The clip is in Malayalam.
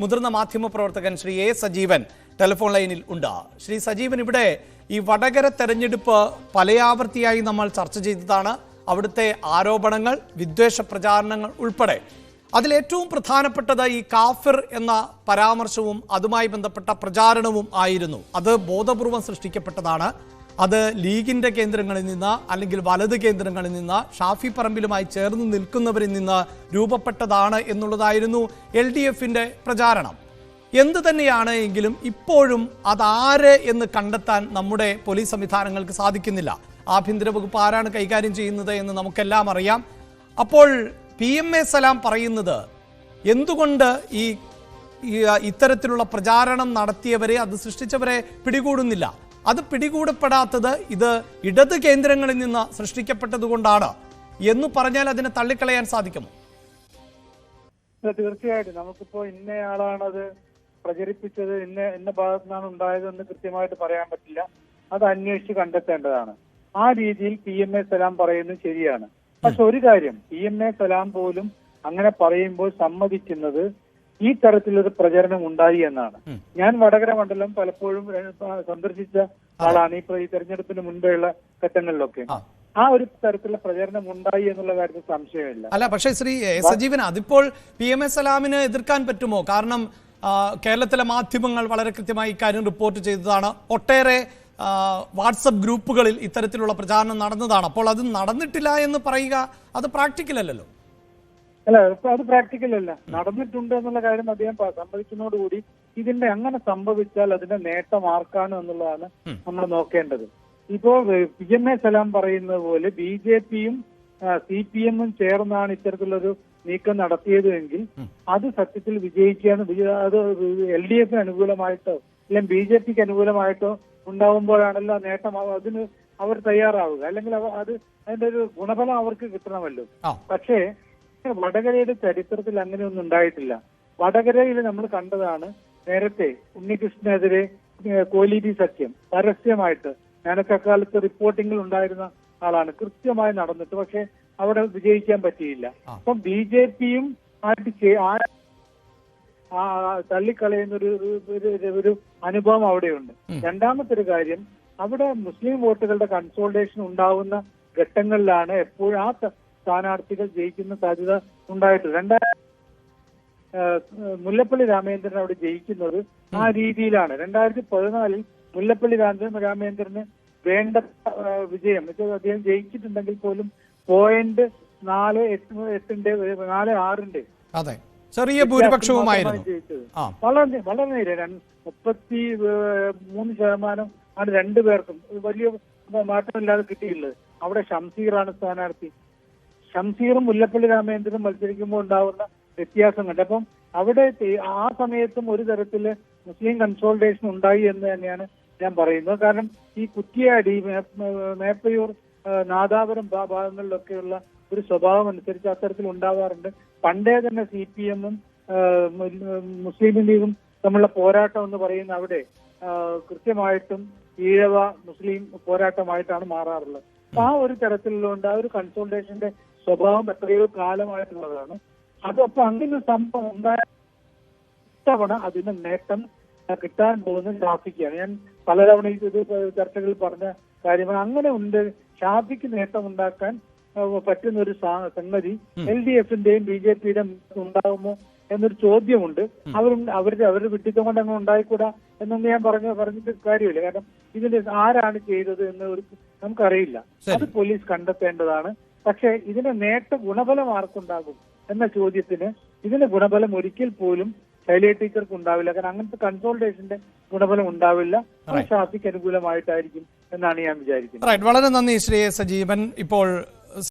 മുതിർന്ന മാധ്യമപ്രവർത്തകൻ ശ്രീ എ സജീവൻ ടെലിഫോൺ ലൈനിൽ ഉണ്ട്. ശ്രീ സജീവൻ, ഇവിടെ ഈ വടകര തെരഞ്ഞെടുപ്പ് പലയാവർത്തിയായി നമ്മൾ ചർച്ച ചെയ്തതാണ്. അവിടുത്തെ ആരോപണങ്ങൾ, വിദ്വേഷ പ്രചാരണങ്ങൾ ഉൾപ്പെടെ അതിലേറ്റവും പ്രധാനപ്പെട്ടത് ഈ കാഫിർ എന്ന പരാമർശവും അതുമായി ബന്ധപ്പെട്ട പ്രചാരണവും ആയിരുന്നു. അത് ബോധപൂർവം സൃഷ്ടിക്കപ്പെട്ടതാണ്. അത് ലീഗിന്റെ കേന്ദ്രങ്ങളിൽ നിന്ന് അല്ലെങ്കിൽ വലത് കേന്ദ്രങ്ങളിൽ നിന്ന് ഷാഫി പറമ്പിലുമായി ചേർന്ന് നിൽക്കുന്നവരിൽ നിന്ന് രൂപപ്പെട്ടതാണ് എന്നുള്ളതായിരുന്നു LDFന്റെ പ്രചാരണം. എന്തു തന്നെയാണ് എങ്കിലും ഇപ്പോഴും അതാര് എന്ന് കണ്ടെത്താൻ നമ്മുടെ പോലീസ് സംവിധാനങ്ങൾക്ക് സാധിക്കുന്നില്ല. ആഭ്യന്തര വകുപ്പ് ആരാണ് കൈകാര്യം ചെയ്യുന്നത് എന്ന് നമുക്കെല്ലാം അറിയാം. അപ്പോൾ PMA സലാം പറയുന്നത് എന്തുകൊണ്ട് ഇത്തരത്തിലുള്ള പ്രചാരണം നടത്തിയവരെ, അത് സൃഷ്ടിച്ചവരെ പിടികൂടുന്നില്ല? അത് പിടികൂടപ്പെടാത്തത് ഇത് ഇടത് കേന്ദ്രങ്ങളിൽ നിന്ന് സൃഷ്ടിക്കപ്പെട്ടതുകൊണ്ടാണ് എന്ന് പറഞ്ഞാൽ അതിനെ തള്ളിക്കളയാൻ സാധിക്കുമോ? തീർച്ചയായിട്ടും നമുക്കിപ്പോ ഇന്നയാളാണത് പ്രചരിപ്പിച്ചത്, ഇന്ന ഭാഗത്തു നിന്നാണ് ഉണ്ടായതെന്ന് കൃത്യമായിട്ട് പറയാൻ പറ്റില്ല. അത് അന്വേഷിച്ച് കണ്ടെത്തേണ്ടതാണ്. ആ രീതിയിൽ PMA സലാം പറയുന്നത് ശരിയാണ്. പക്ഷെ ഒരു കാര്യം, PMA സലാം പോലും അങ്ങനെ പറയുമ്പോൾ സമ്മതിക്കുന്നത് ഈ തരത്തിലൊരു പ്രചരണം ഉണ്ടായി എന്നാണ്. ഞാൻ വടകര മണ്ഡലം പലപ്പോഴും സന്ദർശിച്ച ആളാണ്. ഈ തെരഞ്ഞെടുപ്പിന് മുൻപേയുള്ള ഘട്ടങ്ങളിലൊക്കെ ആ ഒരു തരത്തിലുള്ള പ്രചരണം ഉണ്ടായി എന്നുള്ള കാര്യത്തിൽ സംശയമില്ല. അല്ല, പക്ഷേ ശ്രീ സജീവൻ, അതിപ്പോൾ PMA സലാമിന് എതിർക്കാൻ പറ്റുമോ? കാരണം കേരളത്തിലെ മാധ്യമങ്ങൾ വളരെ കൃത്യമായി ഇക്കാര്യം റിപ്പോർട്ട് ചെയ്തതാണ്. ഒട്ടേറെ വാട്സപ്പ് ഗ്രൂപ്പുകളിൽ ഇത്തരത്തിലുള്ള പ്രചാരണം നടന്നതാണ്. അപ്പോൾ അത് നടന്നിട്ടില്ല എന്ന് പറയുക അത് പ്രാക്ടിക്കൽ അല്ലല്ലോ. അല്ല, അത് പ്രാക്ടിക്കൽ അല്ല. നടന്നിട്ടുണ്ട് എന്നുള്ള കാര്യം അദ്ദേഹം സമ്മതിക്കുന്നതോടുകൂടി ഇതിന്റെ അങ്ങനെ സംഭവിച്ചാൽ അതിന്റെ നേട്ടം ആർക്കാണ് എന്നുള്ളതാണ് നമ്മൾ നോക്കേണ്ടത്. ഇപ്പോ PMA സലാം പറയുന്നത് പോലെ BJPയും CPM ചേർന്നാണ് ഇത്തരത്തിലൊരു നീക്കം നടത്തിയതെങ്കിൽ അത് സത്യത്തിൽ വിജയിക്കുകയാണ്. അത് LDFന് അനുകൂലമായിട്ടോ അല്ലെങ്കിൽ BJPക്ക് അനുകൂലമായിട്ടോ ഉണ്ടാവുമ്പോഴാണല്ലോ നേട്ടം. അതിന് അവർ തയ്യാറാവുക, അല്ലെങ്കിൽ അത് അതിന്റെ ഒരു ഗുണഫലം അവർക്ക് കിട്ടണമല്ലോ. പക്ഷേ വടകരയുടെ ചരിത്രത്തിൽ അങ്ങനെയൊന്നും ഉണ്ടായിട്ടില്ല. വടകരയിൽ നമ്മൾ കണ്ടതാണ് നേരത്തെ ഉണ്ണികൃഷ്ണനെതിരെ കോലീബി സഖ്യം പരസ്യമായിട്ട്, ഞാനൊക്കെ അക്കാലത്ത് റിപ്പോർട്ടിങ്ങിൽ ഉണ്ടായിരുന്ന ആളാണ്, കൃത്യമായി നടന്നിട്ട് പക്ഷെ അവിടെ വിജയിക്കാൻ പറ്റിയില്ല. അപ്പം BJPയും ആയിട്ട് തള്ളിക്കളയുന്ന ഒരു അനുഭവം അവിടെയുണ്ട്. രണ്ടാമത്തെ ഒരു കാര്യം, അവിടെ മുസ്ലിം വോട്ടുകളുടെ കൺസോൾട്ടേഷൻ ഉണ്ടാവുന്ന ഘട്ടങ്ങളിലാണ് എപ്പോഴും ആ സ്ഥാനാർത്ഥികൾ ജയിക്കുന്ന സാധ്യത ഉണ്ടായിട്ടുണ്ട്. മുല്ലപ്പള്ളി രാമചന്ദ്രൻ അവിടെ ജയിക്കുന്നത് ആ രീതിയിലാണ്. 2014 മുല്ലപ്പള്ളി രാമചന്ദ്രന് വേണ്ട വിജയം, അദ്ദേഹം ജയിച്ചിട്ടുണ്ടെങ്കിൽ പോലും 0.48 ചെറിയ ഭൂരിപക്ഷവുമായിരുന്നു ജയിച്ചത്. വളരെ നേരെ 33% ആണ് രണ്ടുപേർക്കും. വലിയ മാറ്റമില്ലാതെ കിട്ടിയുള്ളത്. അവിടെ ഷംസീറാണ് സ്ഥാനാർത്ഥി. ഷംസീറും മുല്ലപ്പള്ളി രാമചന്ദ്രനും മത്സരിക്കുമ്പോൾ ഉണ്ടാവുന്ന വ്യത്യാസം കണ്ട് അപ്പം അവിടെ ആ സമയത്തും ഒരു തരത്തില് മുസ്ലിം കൺസോൾട്ടേഷൻ ഉണ്ടായി എന്ന് തന്നെയാണ് ഞാൻ പറയുന്നത്. കാരണം ഈ കുറ്റിയാടി, മേപ്പയൂർ, നാദാപുരം ഭാഗങ്ങളിലൊക്കെയുള്ള ഒരു സ്വഭാവം അനുസരിച്ച് അത്തരത്തിൽ ഉണ്ടാവാറുണ്ട്. പണ്ടേ തന്നെ CPMഉം മുസ്ലിം ലീഗും തമ്മിലുള്ള പോരാട്ടം എന്ന് പറയുന്ന അവിടെ കൃത്യമായിട്ടും ഈഴവ മുസ്ലിം പോരാട്ടമായിട്ടാണ് മാറാറുള്ളത്. ആ ഒരു തരത്തിലുള്ളതുകൊണ്ട് ആ ഒരു കൺസോൾട്ടേഷന്റെ സ്വഭാവം എത്രയോ കാലമായിട്ടുള്ളതാണ്. അതപ്പോ അങ്ങനെ സംഭവം ഉണ്ടായ തവണ അതിന് നേട്ടം കിട്ടാൻ പോകുന്നത് ഷാഫിക്കാണ്. ഞാൻ പലതവണ ഇത് ചർച്ചകളിൽ പറഞ്ഞ കാര്യമാണ്. അങ്ങനെ ഉണ്ട്, ഷാഫിക്ക് നേട്ടം ഉണ്ടാക്കാൻ പറ്റുന്ന ഒരു സംഗതി LDFന്റെയും BJPയുടെയും ഉണ്ടാകുമോ എന്നൊരു ചോദ്യമുണ്ട്. അവരുടെ വിട്ടിത്തം കൊണ്ട് അങ്ങനെ ഉണ്ടായിക്കൂടാ എന്നൊന്നും ഞാൻ പറഞ്ഞിട്ട് കാര്യമില്ല. കാരണം ഇതിന്റെ ആരാണ് ചെയ്തത് എന്ന് നമുക്കറിയില്ല. അത് പോലീസ് കണ്ടെത്തേണ്ടതാണ്. പക്ഷെ ഇതിന് ഗുണഫലം ആർക്കുണ്ടാകും എന്ന ചോദ്യത്തിന് ഇതിന് ഗുണഫലം ഒരിക്കൽ പോലും ശൈലജ ടീച്ചർക്ക് ഉണ്ടാവില്ല. കാരണം അങ്ങനത്തെ കൺസോൾട്ടേഷന്റെ ഗുണഫലം ഉണ്ടാവില്ല. ഷാഫിക്ക് അനുകൂലമായിട്ടായിരിക്കും എന്നാണ് ഞാൻ വിചാരിക്കുന്നത്. വളരെ നന്ദി ശ്രീ സജീവൻ. ഇപ്പോൾ